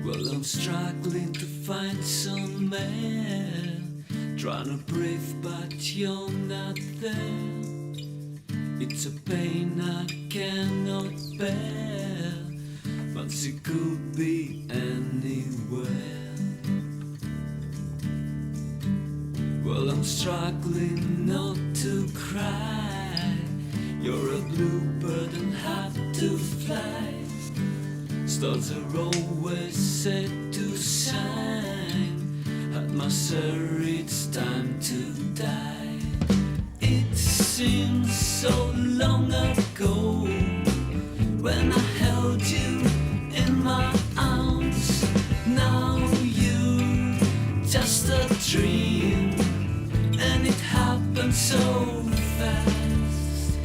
Well, I'm struggling to find some man, trying to breathe but you're not there. It's a pain I cannot bear, but it could be anywhere. Well, I'm struggling not to cry. You're a bluebird and have to fly. Stars are always set to shine. At my sir, it's time to die. It seems so long ago when I held you in my arms. Now you just a dream, and it happened so fast.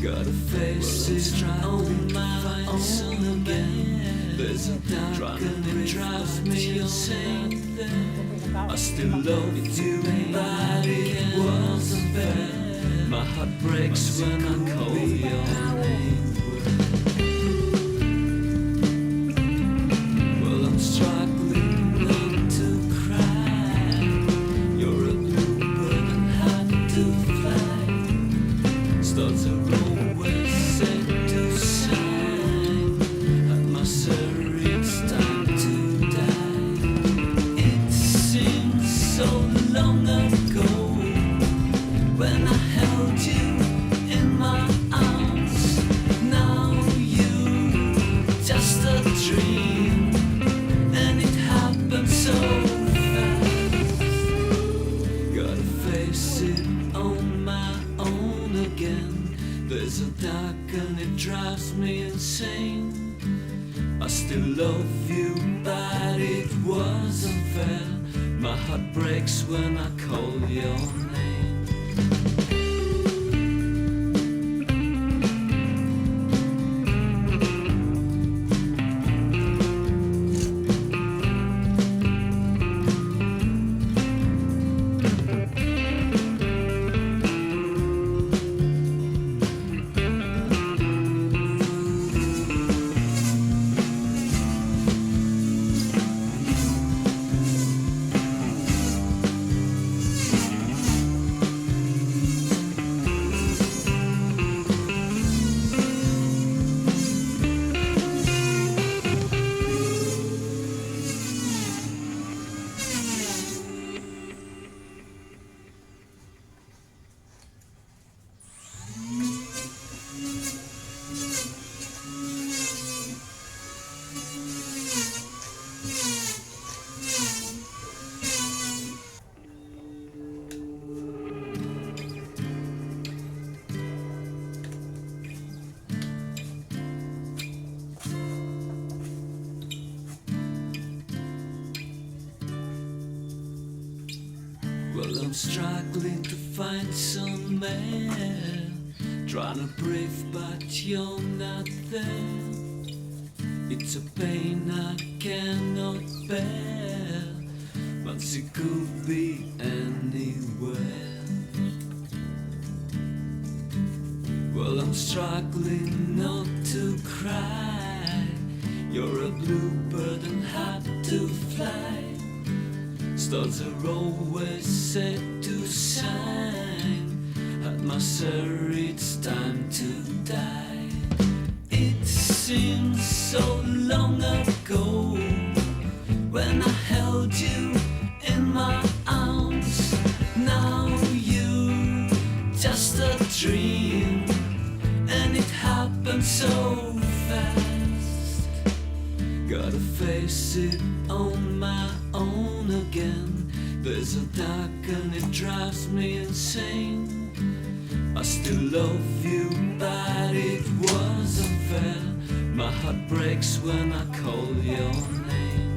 Gotta face it on my own again. There's a dark and it drives me insane. I still love you, but it wasn't fair. My heart breaks when I call your name. Well, I'm struggling not to cry. You're a bluebird and had to fly. Stars are always set to shine. At my sir, it's time to die. It seems so long ago when I held you in my arms. Now you just a dream, and it happened so fast. Gotta face it on my own again. There's a dark and it drives me insane. I still love you, but it wasn't fair. My heart breaks when I call your name. Well, I'm struggling to find some man, trying to breathe but you're not there. It's a pain I cannot bear, but it could be anywhere. Well, I'm struggling not to cry. You're a bluebird and had to fly. Stars are always set to shine. At my sir, it's time to die. It seems so long ago when I held you in my arms. Now you just a dream, and it happened so fast. Gotta face it on my own again. There's a dark and it drives me insane. I still love you, but it wasn't fair. My heart breaks when I call your name.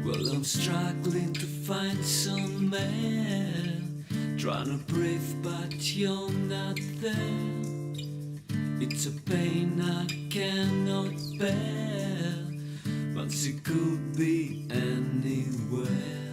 Well, I'm struggling to find some man, trying to breathe but you're not there. It's a pain I cannot bear, but it could be anywhere.